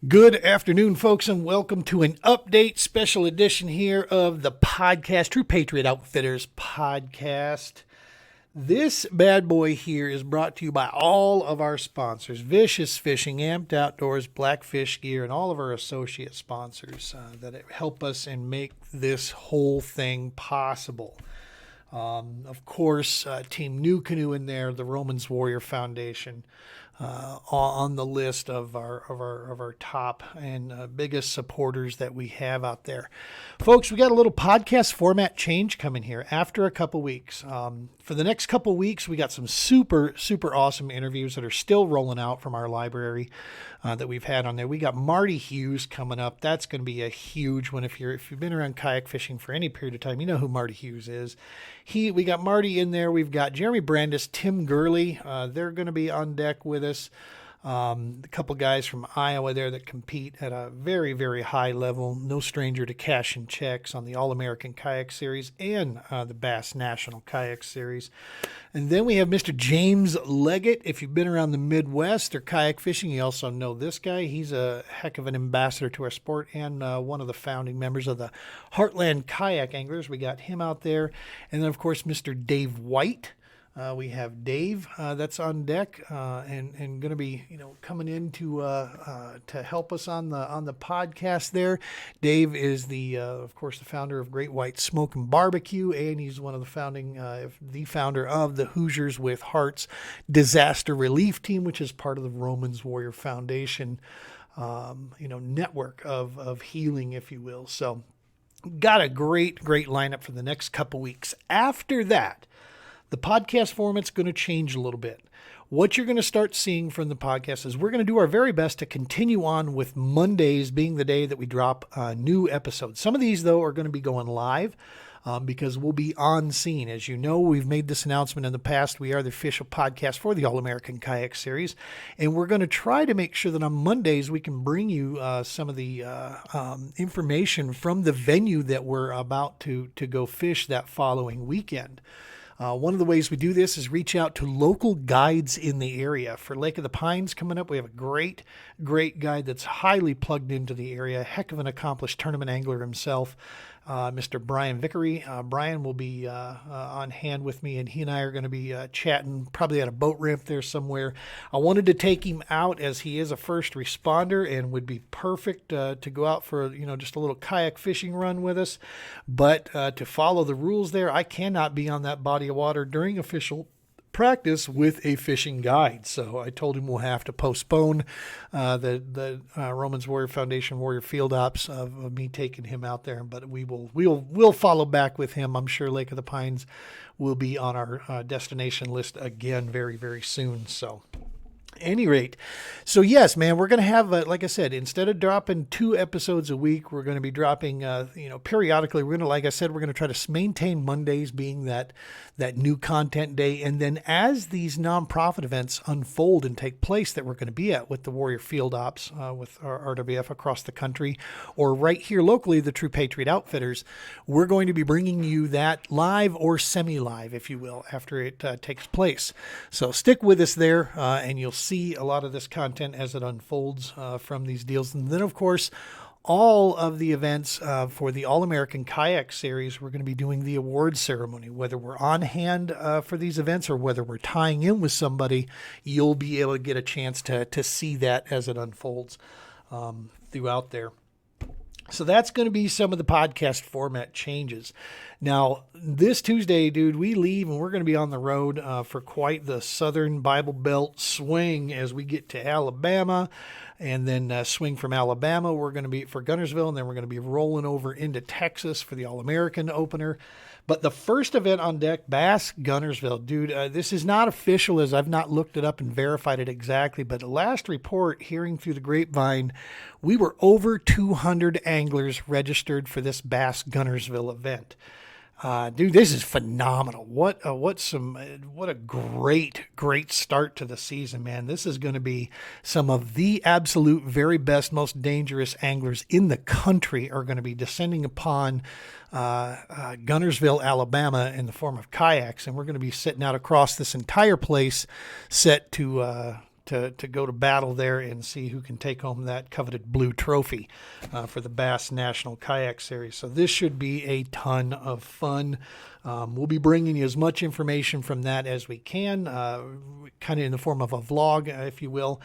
Good afternoon, folks, and welcome to an update special edition here of the podcast, True Patriot Outfitters podcast. This bad boy here is brought to you by all of our sponsors, Vicious Fishing, Amped Outdoors, Blackfish Gear, and all of our associate sponsors that help us and make this whole thing possible. Of course, Team New Canoe in there, the Romans Warrior Foundation, on the list of our top and biggest supporters that we have out there. Folks, we got a little podcast format change coming here after a couple weeks. For the next couple weeks, we got some super awesome interviews that are still rolling out from our library that we've had on there. We got Marty Hughes coming up. That's going to be a huge one. If you've been around kayak fishing for any period of time, you know who Marty Hughes is. We got Marty in there. We've got Jeremy Brandis, Tim Gurley. They're going to be on deck with us. A couple guys from Iowa there that compete at a very high level. No stranger to cashing checks on the All-American Kayak Series and the Bass National Kayak Series. And then we have Mr. James Leggett. If you've been around the Midwest or kayak fishing, you also know this guy. He's a heck of an ambassador to our sport and one of the founding members of the Heartland Kayak Anglers. We got him out there. And then, of course, Mr. Dave White. We have Dave that's on deck and going to be coming in to help us on the podcast there. Dave is of course the founder of Great White Smoke and Barbecue, and he's one of the founder of the Hoosiers with Hearts Disaster Relief Team, which is part of the Romans Warrior Foundation network of healing, if you will. So got a great lineup for the next couple weeks. After that, the podcast format's going to change a little bit. What you're going to start seeing from the podcast is we're going to do our very best to continue on with Mondays being the day that we drop new episodes. Some of these, though, are going to be going live because we'll be on scene. As you know, we've made this announcement in the past. We are the official podcast for the All-American Kayak Series, and we're going to try to make sure that on Mondays we can bring you some of the information from the venue that we're about to go fish that following weekend. One of the ways we do this is reach out to local guides in the area. For Lake of the Pines coming up, we have a great guide that's highly plugged into the area, heck of an accomplished tournament angler himself, Mr. Brian Vickery. Brian will be on hand with me, and he and I are going to be chatting probably at a boat ramp there somewhere. I wanted to take him out as he is a first responder and would be perfect to go out for just a little kayak fishing run with us. But to follow the rules there, I cannot be on that body of water during official practice with a fishing guide. So I told him we'll have to postpone the Romans Warrior Foundation Warrior Field Ops of me taking him out there, but we'll follow back with him. I'm sure Lake of the Pines will be on our destination list again very soon. So any rate, so yes, man, we're going to have, like I said, instead of dropping 2 episodes a week, we're going to be dropping, periodically. We're going to try to maintain Mondays being that new content day. And then as these nonprofit events unfold and take place that we're going to be at with the Warrior Field Ops, with our RWF across the country, or right here locally, the True Patriot Outfitters, we're going to be bringing you that live or semi-live, if you will, after it takes place. So stick with us there, and you'll see a lot of this content as it unfolds from these deals. And then, of course, all of the events for the All-American Kayak Series, we're going to be doing the awards ceremony. Whether we're on hand for these events or whether we're tying in with somebody, you'll be able to get a chance to see that as it unfolds throughout there. So that's going to be some of the podcast format changes. Now, this Tuesday, dude, we leave and we're going to be on the road for quite the Southern Bible Belt swing as we get to Alabama, and then swing from Alabama. We're going to be for Guntersville, and then we're going to be rolling over into Texas for the All-American opener. But the first event on deck, Bass Guntersville, dude, this is not official as I've not looked it up and verified it exactly. But the last report, hearing through the grapevine, we were over 200 anglers registered for this Bass Guntersville event. Dude, this is phenomenal. What a great start to the season, man. This is going to be some of the absolute very best, most dangerous anglers in the country are going to be descending upon Guntersville, Alabama in the form of kayaks. And we're going to be sitting out across this entire place set to to go to battle there and see who can take home that coveted blue trophy for the Bass National Kayak Series. So this should be a ton of fun. We'll be bringing you as much information from that as we can, kind of in the form of a vlog, if you will.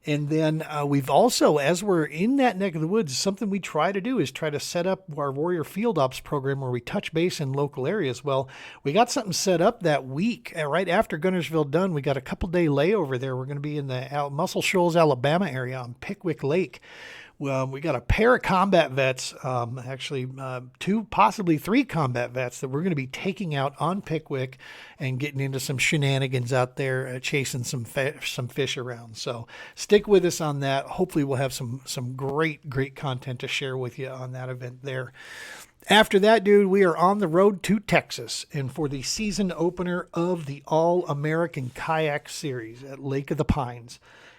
And then we've also, as we're in that neck of the woods, something we try to do is try to set up our Warrior Field Ops program where we touch base in local areas. Well, we got something set up that week. Right after Guntersville done, we got a couple-day layover there. We're going to be in the Muscle Shoals, Alabama area on Pickwick Lake. We got a pair of combat vets, actually 2, possibly 3 combat vets that we're going to be taking out on Pickwick and getting into some shenanigans out there, chasing some fish around. So stick with us on that. Hopefully we'll have some great content to share with you on that event there. After that, dude, we are on the road to Texas and for the season opener of the All-American Kayak Series at Lake of the Pines.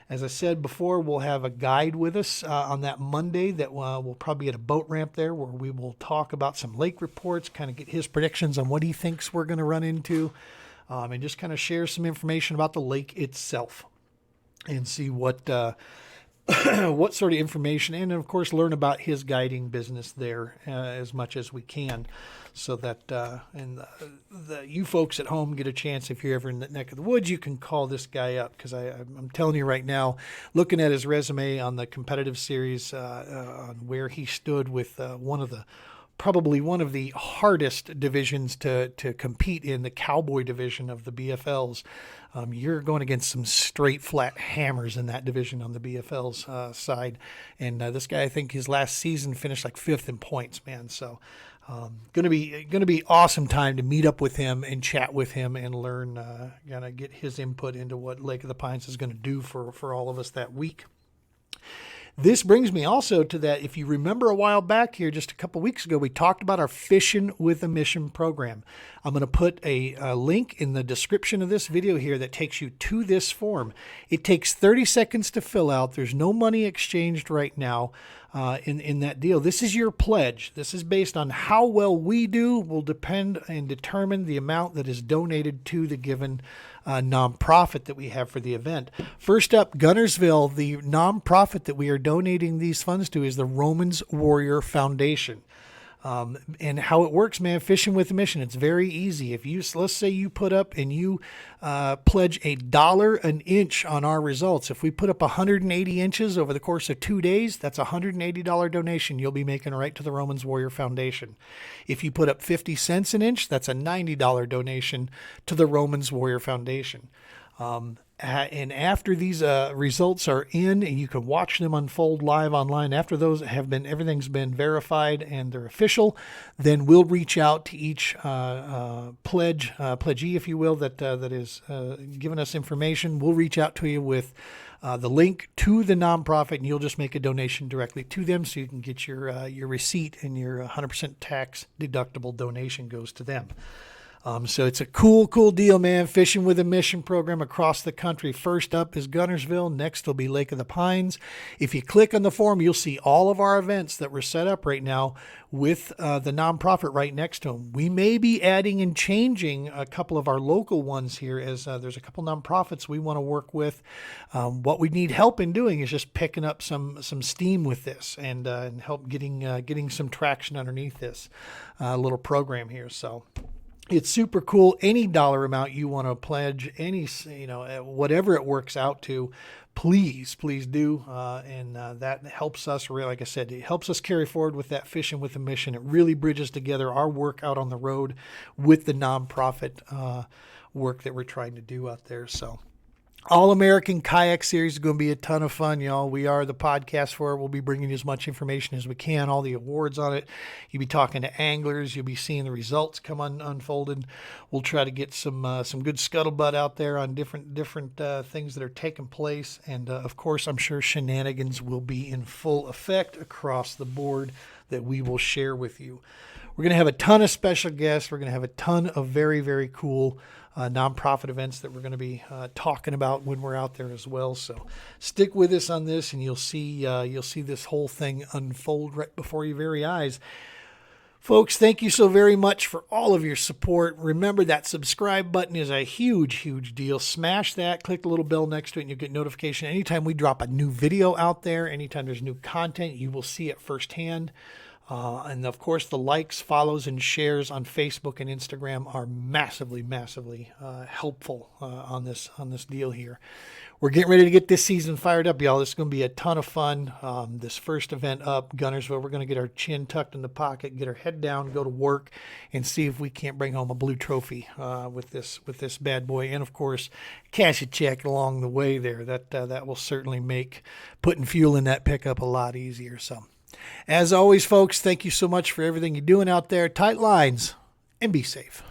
As I said before, we'll have a guide with us on that Monday that we'll probably be at a boat ramp there where we will talk about some lake reports, kind of get his predictions on what he thinks we're going to run into, and just kind of share some information about the lake itself and see what what sort of information, and of course learn about his guiding business there as much as we can, so that you folks at home get a chance. If you're ever in the neck of the woods, you can call this guy up, because I'm telling you right now, looking at his resume on the competitive series, on where he stood with probably one of the hardest divisions to compete in, the cowboy division of the BFLs. You're going against some straight flat hammers in that division on the BFL's side. And this guy, I think his last season finished like 5th in points, man. So going to be awesome time to meet up with him and chat with him and learn, gonna get his input into what Lake of the Pines is going to do for all of us that week. This brings me also to that, if you remember a while back here, just a couple weeks ago, we talked about our Fishing with a Mission program. I'm going to put a link in the description of this video here that takes you to this form. It takes 30 seconds to fill out. There's no money exchanged right now in that deal. This is your pledge. This is based on how well we do, will depend and determine the amount that is donated to the given nonprofit that we have for the event. First up, Guntersville, the nonprofit that we are donating these funds to is the Romans Warrior Foundation. And how it works, man, Fishing with a Mission, it's very easy. If you, let's say you put up and you pledge $1 an inch on our results. If we put up 180 inches over the course of 2 days, that's a $180 donation you'll be making right to the Romans Warrior Foundation. If you put up 50 cents an inch, that's a $90 donation to the Romans Warrior Foundation. And after these results are in, and you can watch them unfold live online, after those everything's been verified and they're official, then we'll reach out to each pledgee, if you will, that is giving us information. We'll reach out to you with the link to the nonprofit, and you'll just make a donation directly to them, so you can get your receipt, and your 100% tax deductible donation goes to them. So it's a cool deal, man. Fishing with a Mission program across the country. First up is Guntersville. Next will be Lake of the Pines. If you click on the form, you'll see all of our events that we're set up right now with the nonprofit right next to them. We may be adding and changing a couple of our local ones here, as there's a couple nonprofits we want to work with. What we need help in doing is just picking up some steam with this and help getting some traction underneath this little program here. So it's super cool. Any dollar amount you want to pledge, whatever it works out to, please do. And that helps us, really, like I said, it helps us carry forward with that Fishing with a Mission. It really bridges together our work out on the road with the nonprofit work that we're trying to do out there. So All-American Kayak Series is going to be a ton of fun, y'all. We are the podcast for it. We'll be bringing you as much information as we can, all the awards on it. You'll be talking to anglers. You'll be seeing the results come unfolded. We'll try to get some good scuttlebutt out there on different things that are taking place. And, of course, I'm sure shenanigans will be in full effect across the board that we will share with you. We're going to have a ton of special guests. We're going to have a ton of very, very cool nonprofit events that we're going to be talking about when we're out there as well. So stick with us on this, and you'll see this whole thing unfold right before your very eyes. Folks, thank you so very much for all of your support. Remember, that subscribe button is a huge, huge deal. Smash that, click the little bell next to it, and you'll get notification. Anytime we drop a new video out there, anytime there's new content, you will see it firsthand. And of course, the likes, follows, and shares on Facebook and Instagram are massively, massively helpful on this deal here. We're getting ready to get this season fired up, y'all. This is going to be a ton of fun. This first event up, Gunnersville, we're going to get our chin tucked in the pocket, get our head down, go to work, and see if we can't bring home a blue trophy with this bad boy. And of course, cash a check along the way there. That will certainly make putting fuel in that pickup a lot easier. So, as always, folks, thank you so much for everything you're doing out there. Tight lines and be safe.